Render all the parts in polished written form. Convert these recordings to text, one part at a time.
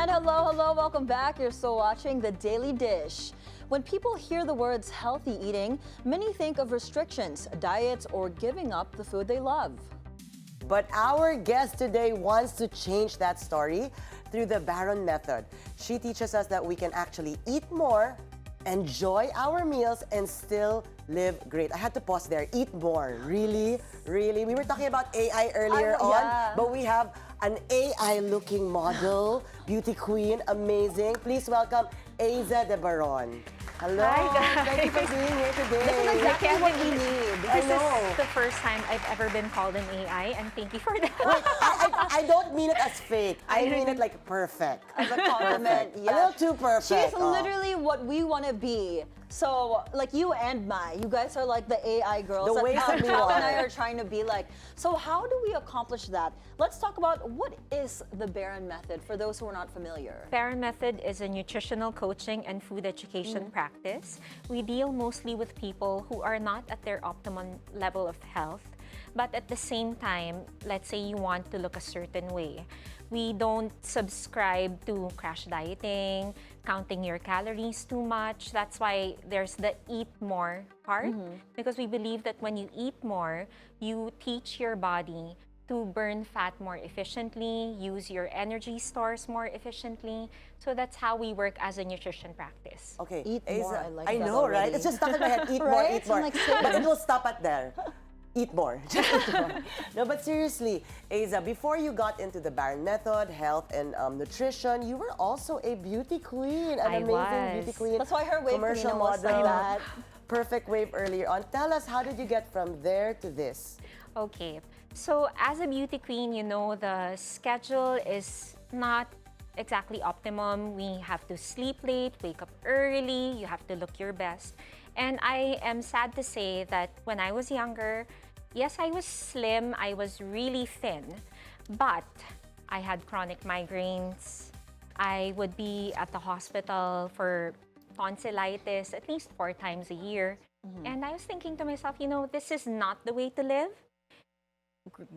And hello, welcome back. You're still watching The Daily Dish. When people hear the words healthy eating, many think of restrictions, diets, or giving up the food they love. But our guest today wants to change that story through the Baron method. She teaches us that we can actually eat more, enjoy our meals, and still live great. I had to pause there. Eat more. Really? Really? We were talking about AI earlier on, but we have an AI-looking model, beauty queen, amazing. Please welcome Eizza De Baron. Hello. Hi, guys. Thank you for being here today. This is exactly what we need. I This know. is the first time I've ever been called an AI, and thank you for that. Wait, I don't mean it as fake. I mean it like perfect. As a compliment, A little too perfect. She's literally what we want to be. So, like you and Mai, you guys are like the AI girls. The that ways that we Tal and I are. are trying to be like. So how do we accomplish that? Let's talk about what is the Baron method for those who are not familiar. Baron method is a nutritional coaching and food education practice. We deal mostly with people who are not at their optimum level of health, but at the same time, let's say you want to look a certain way. We don't subscribe to crash dieting, counting your calories too much. That's why there's the eat more part, because we believe that when you eat more, you teach your body to burn fat more efficiently, use your energy stores more efficiently. So that's how we work as a nutrition practice. Okay. Eat more, I like I that know, right? already. It's just stuck in my head. Eat more, Right? eat more. I'm like, same. But it will stop at there. Eat more. Just eat more. No, but seriously, Eizza, before you got into the Baron method, health and nutrition, you were also a beauty queen, an I amazing was. beauty queen. That's why her wave commercial kanina was like model, that. perfect wave earlier on. Tell us, how did you get from there to this? Okay, so as a beauty queen, you know, the schedule is not exactly optimum. We have to sleep late, wake up early, you have to look your best. And I am sad to say that when I was younger, yes, I was slim, I was really thin, but I had chronic migraines. I would be at the hospital for tonsillitis at least 4 times a year. And I was thinking to myself, you know, this is not the way to live.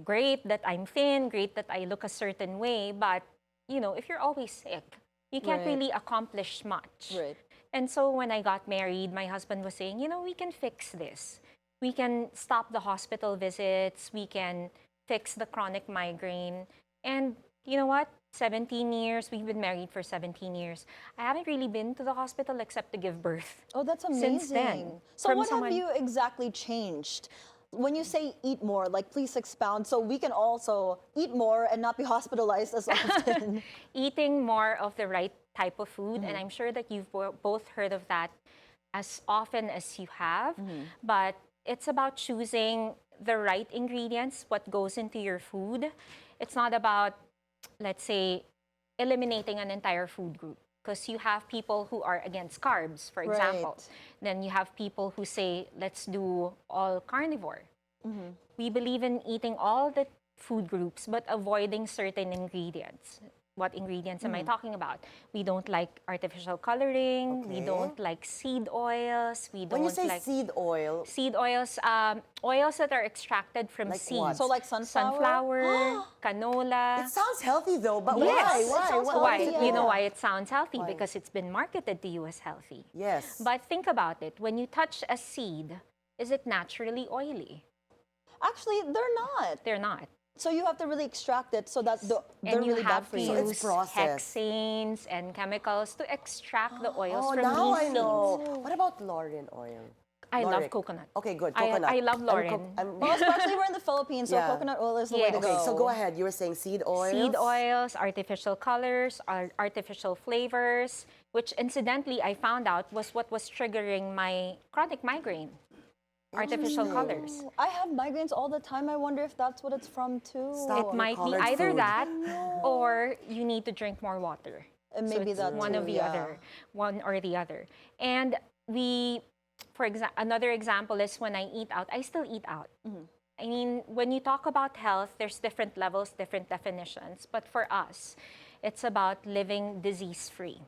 Great that I'm thin, great that I look a certain way, but you know, if you're always sick, you can't Right. really accomplish much. Right. And so when I got married, my husband was saying, you know, we can fix this. We can stop the hospital visits, we can fix the chronic migraine. And you know what? 17 years, we've been married for 17 years. I haven't really been to the hospital except to give birth. Oh, that's amazing. Since then, So from what someone- have you exactly changed? When you say eat more, like please expound so we can also eat more and not be hospitalized as often. Eating more of the right type of food, and I'm sure that you've both heard of that as often as you have, but it's about choosing the right ingredients, what goes into your food. It's not about, let's say, eliminating an entire food group, because you have people who are against carbs, for example. Right. Then you have people who say, let's do all carnivore. We believe in eating all the food groups, but avoiding certain ingredients. What ingredients am I talking about? We don't like artificial coloring. We Okay. don't like seed oils. We don't When you say like seed oil, seed oils, oils that are extracted from Like seeds. what? So like sunflower? Sunflower, canola. it sounds healthy though, but Yes. why? It Why? sounds Why? Why? healthy, is it You know wrong? why it sounds healthy? Why? Because it's been marketed to you as healthy. Yes. But think about it. When you touch a seed, is it naturally oily? Actually, they're not. They're not. So you have to really extract it so that they're And you really bad have for to you. So it's use processed. hexanes and chemicals to extract the oils Oh, from now these I seeds. know. What about lauren oil? I love Lauric. coconut. Okay, good. I- Coconut. I love lauren. Well, especially we're in the Philippines, so Yeah. coconut oil is the way Yes. to Okay, go. so go ahead. You were saying seed oils? Seed oils, artificial colors, artificial flavors, which incidentally I found out was what was triggering my chronic migraine. Artificial colors. I have migraines all the time. I wonder if that's what it's from too. Stop. It might be colored either food. that or you need to drink more water. And So maybe it's that one too, of the yeah. other, one or the other. And we, for example, another example is when I eat out, I still eat out. I mean, when you talk about health, there's different levels, different definitions. But for us, it's about living disease-free.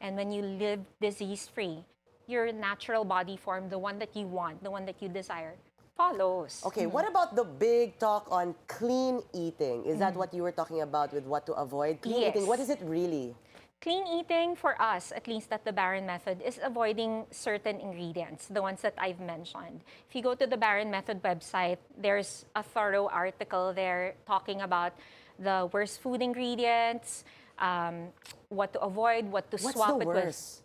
And when you live disease-free, your natural body form, the one that you want, the one that you desire, follows. Okay, what about the big talk on clean eating? Is that what you were talking about with what to avoid? Clean eating, what is it really? Clean eating for us, at least at the Baron Method, is avoiding certain ingredients, the ones that I've mentioned. If you go to the Baron Method website, there's a thorough article there talking about the worst food ingredients, what to avoid, what to What's swap the it worst? with.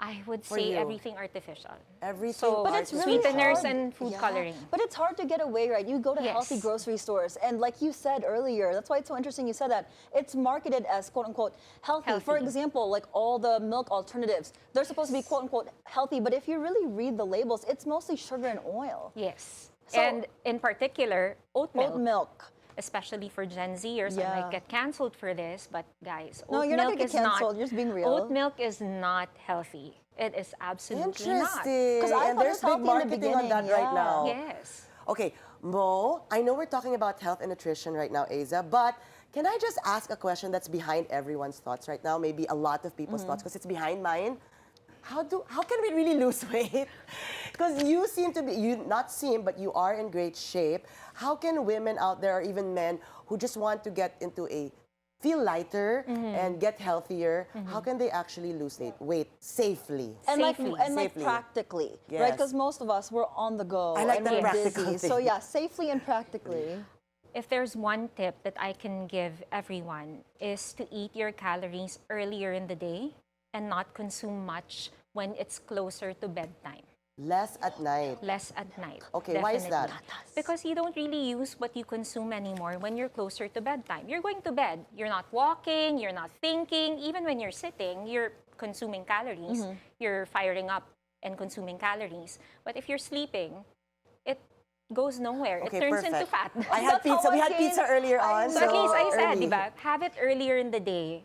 I would For say you? everything artificial. Everything So, But it's really sweeteners hard. and food coloring. But it's hard to get away, right? You go to healthy Yes. grocery stores, and like you said earlier, that's why it's so interesting you said that. It's marketed as quote unquote healthy. For Healthy. example, like all the milk alternatives, they're supposed to be quote unquote healthy, but if you really read the labels, it's mostly sugar and oil. Yes. So- and in particular, oat milk. Oat milk. Especially for Gen Zers, I Yeah. might get canceled for this, but guys, No, oat you're not milk gonna is get not. canceled. You're just being real. Oat milk is not healthy. It is absolutely not. Interesting. 'Cause I And thought it there's was healthy big in the marketing on that beginning, right yeah. now. Yes. Okay, Mo, I know we're talking about health and nutrition right now, Eizza, but can I just ask a question that's behind everyone's thoughts right now? Maybe a lot of people's thoughts, because it's behind mine. How can we really lose weight? Because you seem to be, you not seem, but you are in great shape. How can women out there, or even men, who just want to get into feel lighter and get healthier, how can they actually lose weight safely? And Safely. like Safely. practically, right? Yes. Because most of us we're on the go I like and that we're practical busy. thing. So yeah, safely and practically. If there's one tip that I can give everyone is to eat your calories earlier in the day and not consume much when it's closer to bedtime. Less at night. Less at night. Okay, why is that? Definitely. Because you don't really use what you consume anymore when you're closer to bedtime. You're going to bed. You're not walking, you're not thinking. Even when you're sitting, you're consuming calories. You're firing up and consuming calories. But if you're sleeping, it goes nowhere. Okay, it turns perfect. into fat. I had That's how pizza. We I had came- pizza earlier on. So at least I said, early. diba, have it earlier in the day.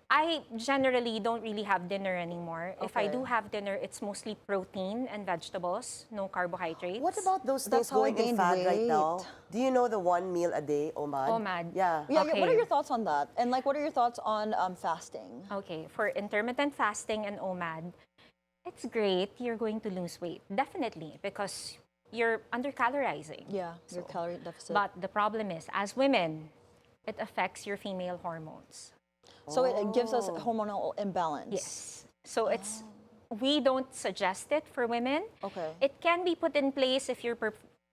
I generally don't really have dinner anymore. If I Okay. do have dinner, it's mostly protein and vegetables, no carbohydrates. What about those That's things how I going in gained fad right now? weight. Do you know the 1 meal a day, OMAD? OMAD. Yeah. Yeah, Okay. what are your thoughts on that? And like, what are your thoughts on fasting? Okay, for intermittent fasting and OMAD, it's great. You're going to lose weight, definitely, because you're under-calorizing. Yeah, your calorie deficit. But the problem is, as women, it affects your female hormones. so it gives us hormonal imbalance. Yes. So we don't suggest it for women. Okay. It can be put in place if you're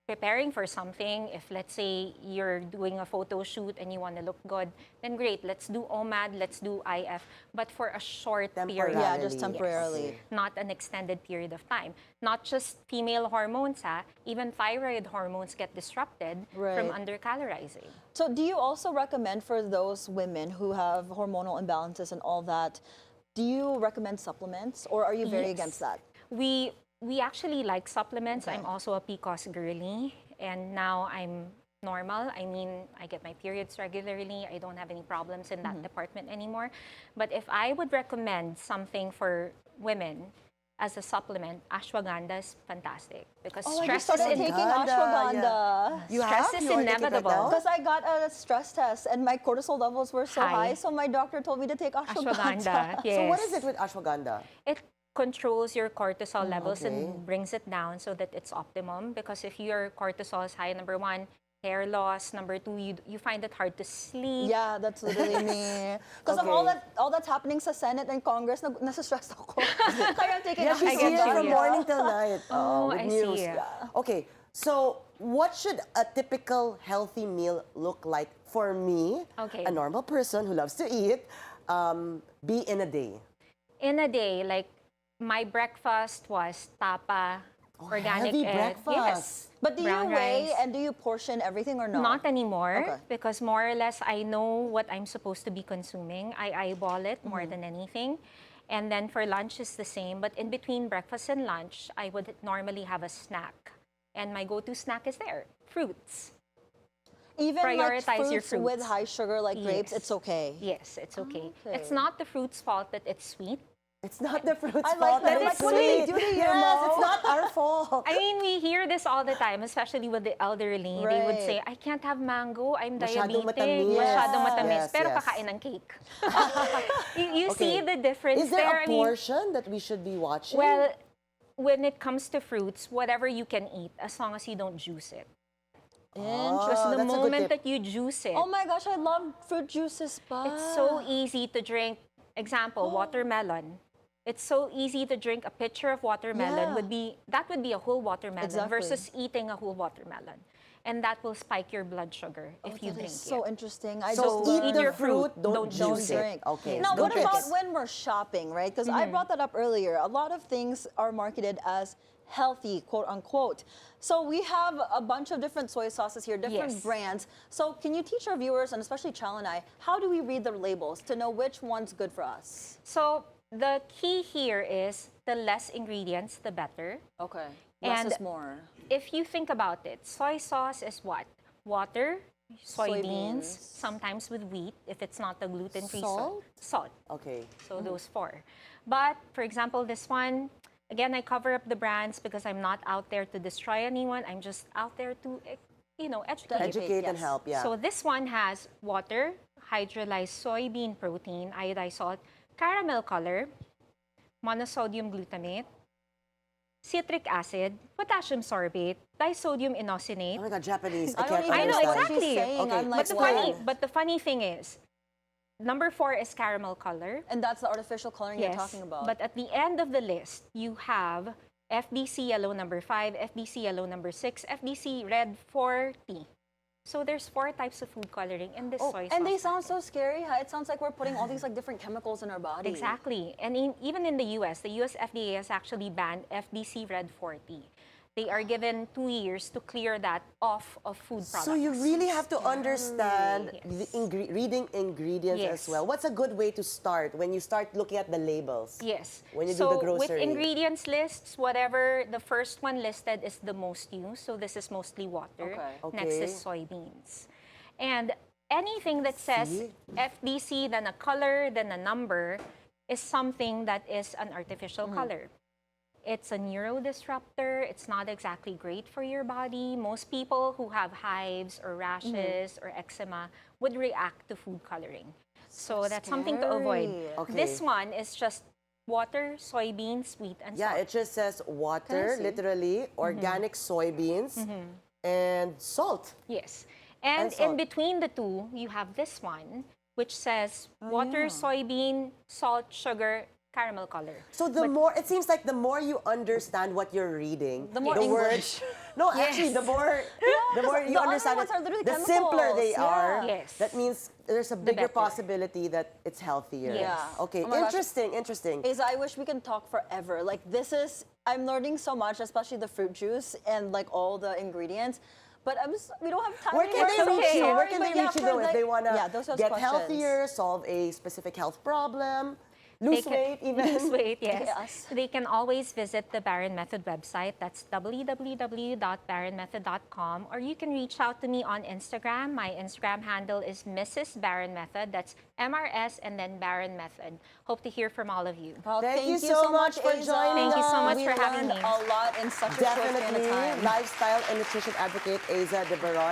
preparing for something. If, let's say, you're doing a photo shoot and you want to look good, then great, let's do OMAD, let's do IF, but for a short period. Yeah, just Yes. temporarily. Not an extended period of time. Not just female hormones, even thyroid hormones get disrupted Right. from undercalorizing. So do you also recommend for those women who have hormonal imbalances and all that, do you recommend supplements or are you very Yes. against that? We actually like supplements. Okay. I'm also a PCOS girly, and now I'm normal. I mean, I get my periods regularly. I don't have any problems in Mm-hmm. that department anymore. But if I would recommend something for women as a supplement, ashwagandha is fantastic because Oh, I just stress is started taking Ashwagandha, ashwagandha. You Stress have? is You are taking it right inevitable. now? Because I got a stress test and my cortisol levels were so High. high, so my doctor told me to take ashwagandha. ashwagandha. Yes. So what is it with ashwagandha? It controls your cortisol levels okay. and brings it down so that it's optimum. Because if your cortisol is high, number one, hair loss. Number two, you find it hard to sleep. Yeah, that's literally me. Because of all Okay. that's happening sa Senate and Congress, nasa-stress ako. Kaya I'm taking Yeah, we I see get it you, from yeah. morning till night. Oh, with I news. see. Yeah. Okay, so what should a typical healthy meal look like for me, Okay. a normal person who loves to eat, be in a day? In a day, like my breakfast was tapa, organic heavy egg. breakfast. Yes. But do you brown weigh rice. and do you portion everything or no? Not anymore, Okay. because more or less I know what I'm supposed to be consuming. I eyeball it more than anything. And then for lunch is the same, but in between breakfast and lunch, I would normally have a snack. And my go-to snack is there, fruits. Even Prioritize like your fruits with fruits. high sugar like grapes, Yes. it's okay. Yes, it's okay. Okay. It's not the fruit's fault that it's sweet. It's not the fruit's I like fault that. that Like, it's what do we sweet. do to you, Yes, Mo? it's not our fault. I mean, we hear this all the time, especially with the elderly. They would Right. say, I can't have mango, I'm Masyadong diabetic, matamis. masyadong matamis, Yes, pero yes. kakain ng cake. you Okay. see the difference Is there there? a portion that we should be watching? Well, when it comes to fruits, whatever you can eat, as long as you don't juice it. Because Oh, the that's a good moment tip. that you juice it, Oh my gosh, I love fruit juices, pa. it's so easy to drink. Example, watermelon. It's so easy to drink a pitcher of watermelon. Yeah. That would be a whole watermelon Exactly. versus eating a whole watermelon. And that will spike your blood sugar if you That drink is so it. interesting. I So just eat learned. the your fruit, fruit, don't don't juice it. drink. Okay. Now, good what about tips. when we're shopping, right? Because I brought that up earlier. A lot of things are marketed as healthy, quote unquote. So we have a bunch of different soy sauces here, different Yes. brands. So can you teach our viewers, and especially Chal and I, how do we read the labels to know which one's good for us? So the key here is the less ingredients, the better. Okay. Less And is more. If you think about it, soy sauce is what? Water, soybeans, Soybeans. sometimes with wheat, if it's not the gluten-free Salt? salt. Okay. So those four. But for example, this one, again, I cover up the brands because I'm not out there to destroy anyone. I'm just out there to, educate. Educate and yes. help, yeah. So this one has water, hydrolyzed soybean protein, iodized salt, caramel color, monosodium glutamate, citric acid, potassium sorbate, disodium Oh inosonate. my God, Japanese. I I don't can't even I know, understand. what exactly. she's saying. Okay, I'm like, But the Explain. funny, but the funny thing is, number 4 is caramel color. And that's the artificial coloring you're talking about. But at the end of the list, you have FDC yellow number 5, FDC yellow number 6, FDC red 40. So there's 4 types of food coloring in this soy sauce. and they sound so scary. Huh? It sounds like we're putting all these like different chemicals in our body. Exactly. And even in the US, the US FDA has actually banned FDC red 40. They are given 2 years to clear that off of food products. So you really have to understand Yes. the reading ingredients Yes. as well. What's a good way to start when you start looking at the labels? Yes. When you do so the with grocery. ingredients lists, whatever the first one listed is the most used. So this is mostly water. Okay. Next Okay. is soybeans. And anything that says See? FDC, then a color, then a number, is something that is an artificial color. It's a neurodisruptor. It's not exactly great for your body. Most people who have hives or rashes or eczema would react to food coloring. So that's something to avoid. scary. Okay. This one is just water, soybeans, wheat, and Yeah, salt. it just says water, see? literally, organic soybeans, and salt. Yes. And salt. in between the two, you have this one, which says water, soybean, salt, sugar, caramel color. So it seems like the more you understand what you're reading, The more English. No, actually, Yes. the more you the other understand ones it, are literally the simpler they chemicals. are. Yeah. Yes. That means there's a bigger better. possibility that it's healthier. Yes. Yeah. Okay, Oh my gosh. interesting. Eizza, I wish we can talk forever. Like I'm learning so much, especially the fruit juice and like all the ingredients. But we don't have time Where can anymore, they so reach you? sorry, Where can but they yeah, reach you for, though if like- they want yeah, to those are get questions. healthier, solve a specific health problem, lose weight even? Lose weight, yes. Yes. They can always visit the Baron Method website. That's www.baronmethod.com. Or you can reach out to me on Instagram. My Instagram handle is Mrs. Baron Method. That's MRS and then Baron Method. Hope to hear from all of you. Well, Thank you so much for Eizza. joining Thank you so much We for having learned me. a lot in such a short span of Definitely, time. lifestyle and nutrition advocate Eizza De Baron.